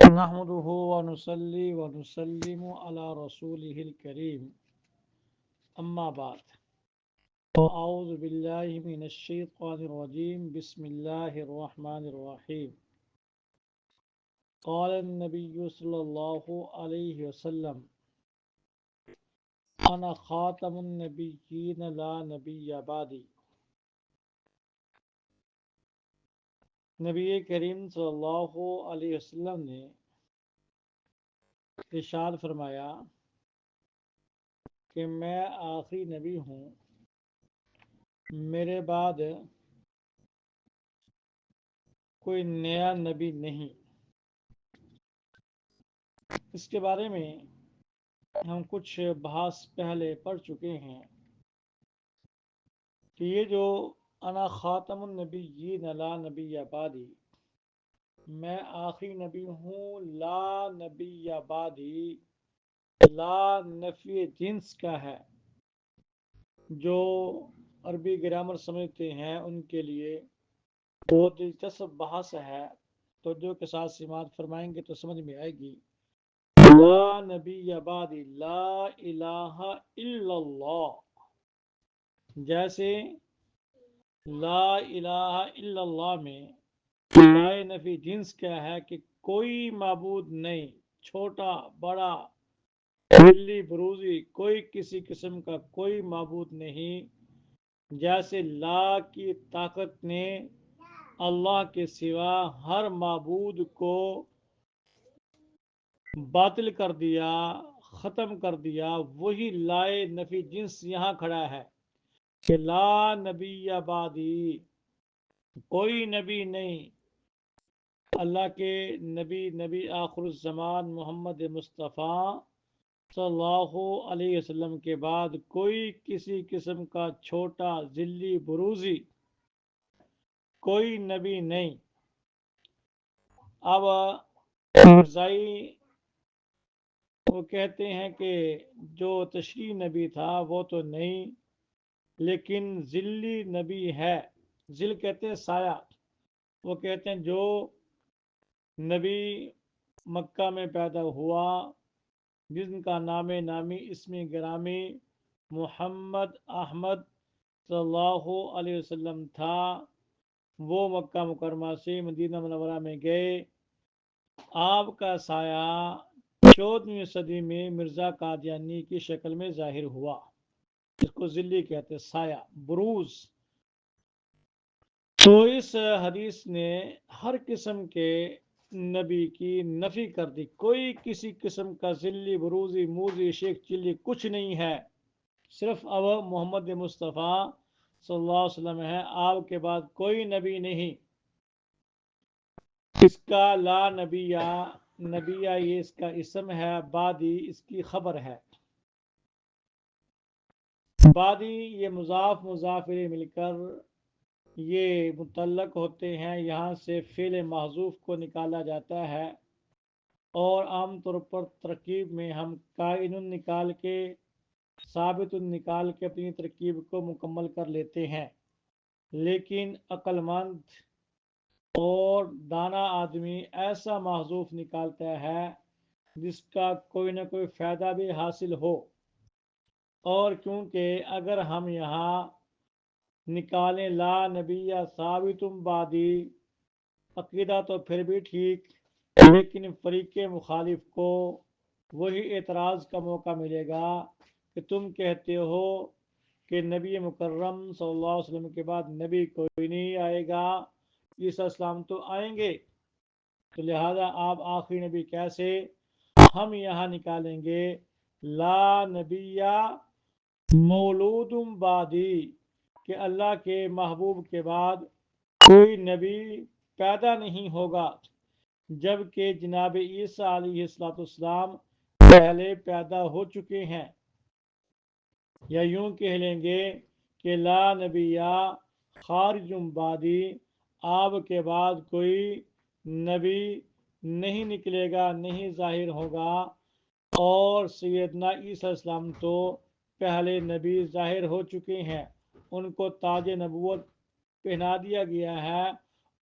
نحمده ونصلي ونسلم على رسوله الكريم أما بعد أعوذ بالله من الشيطان الرجيم بسم الله الرحمن الرحيم قال النبي صلى الله عليه وسلم أنا خاتم النبيين لا نبي بعدي نبی کریم صلی اللہ علیہ وسلم نے ارشاد فرمایا کہ میں آخری نبی ہوں، میرے بعد کوئی نیا نبی نہیں۔ اس کے بارے میں ہم کچھ بحث پہلے پڑھ چکے ہیں کہ یہ جو انا خاتم النبیین لا نبی بعدی، میں آخری نبی ہوں لا نبی بعدی، لا نفی جنس کا ہے۔ جو عربی گرامر سمجھتے ہیں ان کے لیے بہت دلچسپ بحث ہے، تو جو کے ساتھ سماعت فرمائیں گے تو سمجھ میں آئے گی۔ لا نبی بعدی، لا الہ الا اللہ، جیسے لا الہ الا اللہ میں لا نفی جنس کیا ہے کہ کوئی معبود نہیں، چھوٹا بڑا بلی بروزی کوئی کسی قسم کا کوئی معبود نہیں۔ جیسے لا کی طاقت نے اللہ کے سوا ہر معبود کو باطل کر دیا، ختم کر دیا، وہی لائے نفی جنس یہاں کھڑا ہے کہ لا نبی بعدی، کوئی نبی نہیں اللہ کے نبی آخر الزمان محمد مصطفیٰ صلی اللہ علیہ وسلم کے بعد کوئی کسی قسم کا چھوٹا ذلی بروزی کوئی نبی نہیں۔ اب مرزائی وہ کہتے ہیں کہ جو تشریعی نبی تھا وہ تو نہیں، لیکن ذلی نبی ہے۔ ذل کہتے ہیں سایہ، وہ کہتے ہیں جو نبی مکہ میں پیدا ہوا جن کا نام نامی اسم گرامی محمد احمد صلی اللہ علیہ وسلم تھا، وہ مکہ مکرمہ سے مدینہ منورہ میں گئے۔ آپ کا سایہ 14ویں صدی میں مرزا قادیانی کی شکل میں ظاہر ہوا، اس کو ذلی کہتے سایہ بروز۔ تو اس حدیث نے ہر قسم کے نبی کی نفی کر دی، کوئی کسی قسم کا ذلی بروزی موزی شیخ چلی کچھ نہیں ہے، صرف اب محمد مصطفیٰ صلی اللہ علیہ وسلم ہے، آپ کے بعد کوئی نبی نہیں۔ اس کا لا نبیہ یہ اس کا اسم ہے، بعدی اس کی خبر ہے۔ بعدی یہ مضاف مضاف الیہ مل کر یہ متعلق ہوتے ہیں، یہاں سے فعل محذوف کو نکالا جاتا ہے، اور عام طور پر ترکیب میں ہم کائن نکال کے ثابت نکال کے اپنی ترکیب کو مکمل کر لیتے ہیں، لیکن عقل مند اور دانا آدمی ایسا محذوف نکالتا ہے جس کا کوئی نہ کوئی فائدہ بھی حاصل ہو۔ اور کیونکہ اگر ہم یہاں نکالیں لا نبی ثابت بعدی، عقیدہ تو پھر بھی ٹھیک، لیکن فریق مخالف کو وہی اعتراض کا موقع ملے گا کہ تم کہتے ہو کہ نبی مکرم صلی اللہ علیہ وسلم کے بعد نبی کوئی نہیں آئے گا، عیسیٰ السلام تو آئیں گے، تو لہذا آپ آخری نبی کیسے؟ ہم یہاں نکالیں گے لا نبی مولود بعدی، کہ اللہ کے محبوب کے بعد کوئی نبی پیدا نہیں ہوگا، جبکہ جناب عیسیٰ علیہ السلام پہلے پیدا ہو چکے ہیں۔ یا یوں کہہ لیں گے کہ لا نبی خارج بعدی، آپ کے بعد کوئی نبی نہیں نکلے گا، نہیں ظاہر ہوگا، اور سیدنا عیسیٰ السلام تو پہلے نبی ظاہر ہو چکے ہیں، ان کو تاج نبوت پہنا دیا گیا ہے۔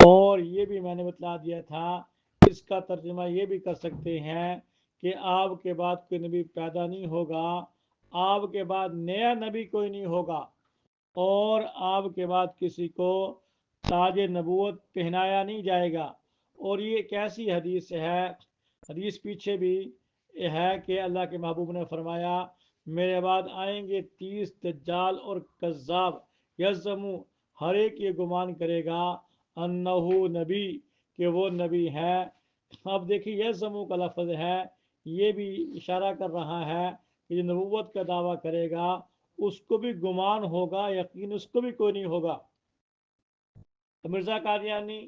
اور یہ بھی میں نے بتلا دیا تھا اس کا ترجمہ یہ بھی کر سکتے ہیں کہ آپ کے بعد کوئی نبی پیدا نہیں ہوگا، آپ کے بعد نیا نبی کوئی نہیں ہوگا، اور آپ کے بعد کسی کو تاج نبوت پہنایا نہیں جائے گا۔ اور یہ کیسی حدیث ہے؟ حدیث پیچھے بھی ہے کہ اللہ کے محبوب نے فرمایا میرے بعد آئیں گے 30 دجال اور کذاب، یزمو ہر ایک یہ گمان کرے گا انہو نبی کہ وہ نبی ہے۔ اب دیکھیے یزمو کا لفظ ہے، یہ بھی اشارہ کر رہا ہے کہ جو نبوت کا دعویٰ کرے گا اس کو بھی گمان ہوگا، یقین اس کو بھی کوئی نہیں ہوگا۔ تو مرزا قادیانی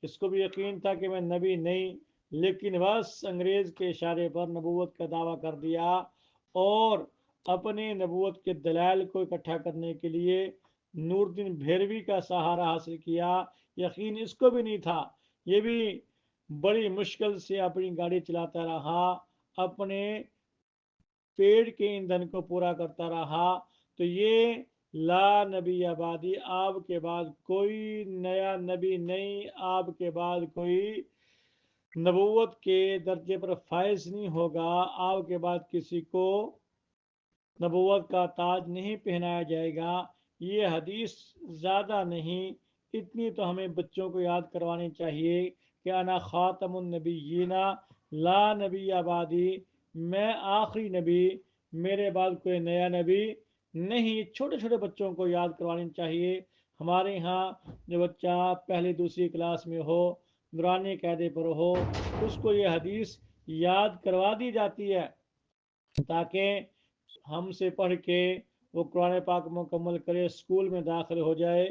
اس کو بھی یقین تھا کہ میں نبی نہیں، لیکن بس انگریز کے اشارے پر نبوت کا دعویٰ کر دیا، اور اپنے نبوت کے دلائل کو اکٹھا کرنے کے لیے نور الدین بھیروی کا سہارا حاصل کیا۔ یقین اس کو بھی نہیں تھا، یہ بھی بڑی مشکل سے اپنی گاڑی چلاتا رہا، اپنے پیٹ کے ایندھن کو پورا کرتا رہا۔ تو یہ لا نبی آبادی، آپ کے بعد کوئی نیا نبی نہیں، آپ کے بعد کوئی نبوت کے درجے پر فائز نہیں ہوگا، آپ کے بعد کسی کو نبوت کا تاج نہیں پہنایا جائے گا۔ یہ حدیث زیادہ نہیں، اتنی تو ہمیں بچوں کو یاد کروانی چاہیے کہ انا خاتم النبیین لا نبی آبادی، میں آخری نبی، میرے بعد کوئی نیا نبی نہیں۔ چھوٹے چھوٹے بچوں کو یاد کروانی چاہیے۔ ہمارے ہاں جو بچہ پہلی دوسری کلاس میں ہو، نورانی قاعدے پر ہو، اس کو یہ حدیث یاد کروا دی جاتی ہے تاکہ ہم سے پڑھ کے وہ قرآن پاک مکمل کرے، اسکول میں داخل ہو جائے،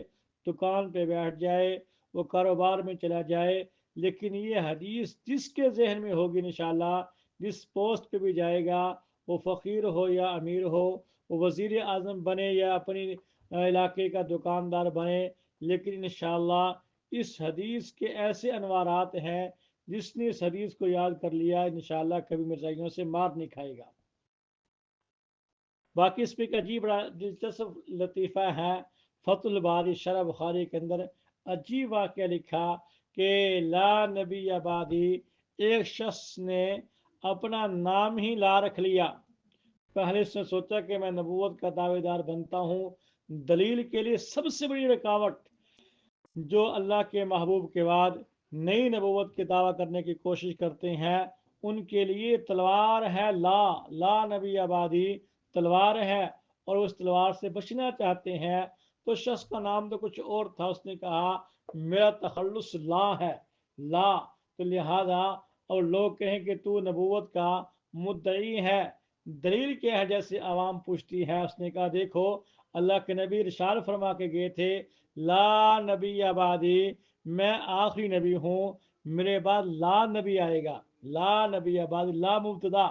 دکان پہ بیٹھ جائے، وہ کاروبار میں چلا جائے۔ لیکن یہ حدیث جس کے ذہن میں ہوگی انشاءاللہ، جس پوسٹ پہ بھی جائے گا، وہ فقیر ہو یا امیر ہو، وہ وزیر اعظم بنے یا اپنی علاقے کا دکاندار بنے، لیکن انشاءاللہ اس حدیث کے ایسے انوارات ہیں، جس نے اس حدیث کو یاد کر لیا انشاءاللہ کبھی مرزائیوں سے مار نہیں کھائے گا۔ باقی اس پہ ایک عجیب دلچسپ لطیفہ ہے، فتح الباری شرح بخاری کے اندر عجیب واقعہ لکھا کہ لا نبی آبادی، ایک شخص نے اپنا نام ہی لا رکھ لیا۔ پہلے اس نے سوچا کہ میں نبوت کا دعوے دار بنتا ہوں۔ دلیل کے لیے سب سے بڑی رکاوٹ جو اللہ کے محبوب کے بعد نئی نبوت کے دعویٰ کرنے کی کوشش کرتے ہیں، ان کے لیے تلوار ہے، لا نبی آبادی تلوار ہے، اور اس تلوار سے بچنا چاہتے ہیں۔ تو شخص کا نام تو کچھ اور تھا، اس نے کہا میرا تخلص لا ہے، لا، تو لہذا اور لوگ کہیں کہ تو نبوت کا مدعی ہے، دلیل کیا ہے جیسے عوام پوچھتی ہے، اس نے کہا دیکھو اللہ کے نبی ارشاد فرما کے گئے تھے لا نبی آبادی، میں آخری نبی ہوں، میرے بعد لا نبی آئے گا، لا نبی آبادی، لا مبتدا،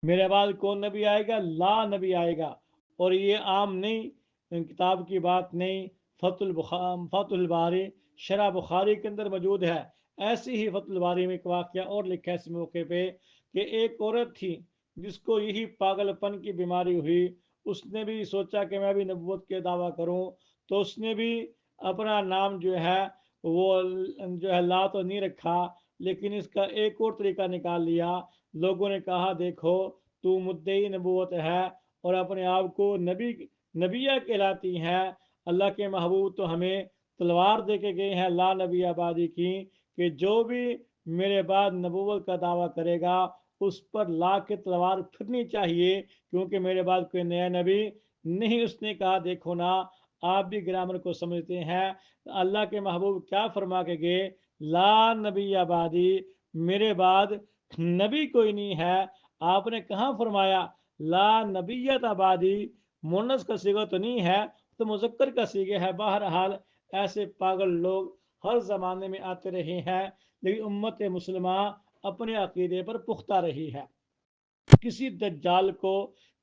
میرے بعد کون نبی آئے گا؟ لا نبی آئے گا۔ اور یہ عام نہیں، کتاب کی بات نہیں، فتح الباری شرح بخاری کے اندر موجود ہے۔ ایسی ہی فتح الباری میں ایک واقعہ اور لکھا ہے اس موقع پہ کہ ایک عورت تھی جس کو یہی پاگل پن کی بیماری ہوئی، اس نے بھی سوچا کہ میں بھی نبوت کے دعویٰ کروں، تو اس نے بھی اپنا نام جو ہے وہ جو ہے لا تو نہیں رکھا، لیکن اس کا ایک اور طریقہ نکال لیا۔ لوگوں نے کہا دیکھو تو مدعی نبوت ہے اور اپنے آپ کو نبیہ کہلاتی ہے، اللہ کے محبوب تو ہمیں تلوار دے کے گئے ہیں لا نبی آبادی کی، کہ جو بھی میرے بعد نبوت کا دعویٰ کرے گا اس پر لا کے تلوار پھرنی چاہیے، کیونکہ میرے بعد کوئی نیا نبی نہیں۔ اس نے کہا دیکھو نا، آپ بھی گرامر کو سمجھتے ہیں، اللہ کے محبوب کیا فرما کے گئے؟ لا نبی آبادی، میرے بعد نبی کوئی نہیں ہے۔ آپ نے کہاں فرمایا لا نبیت آبادی؟ مونس کا صیغہ تو نہیں ہے، تو مذکر کا صیغہ ہے۔ بہرحال ایسے پاگل لوگ ہر زمانے میں آتے رہے ہیں، لیکن امت مسلمہ اپنے عقیدے پر پختہ رہی ہے۔ کسی دجال کو،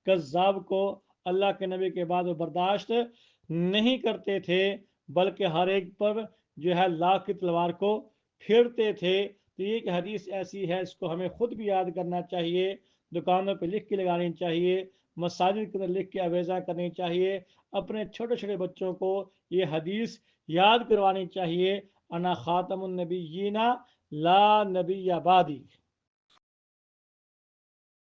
کذاب کو اللہ کے نبی کے بعد وہ برداشت نہیں کرتے تھے، بلکہ ہر ایک پر جو ہے لا کی تلوار کو پھیرتے تھے۔ تو یہ کہ حدیث ایسی ہے، اس کو ہمیں خود بھی یاد کرنا چاہیے، دکانوں پہ لکھ کے لگانی چاہیے، مساجد کے اندر لکھ کے اویزہ کرنی چاہیے، اپنے چھوٹے چھوٹے بچوں کو یہ حدیث یاد کروانی چاہیے، انا خاتم النبیین لا نبی آبادی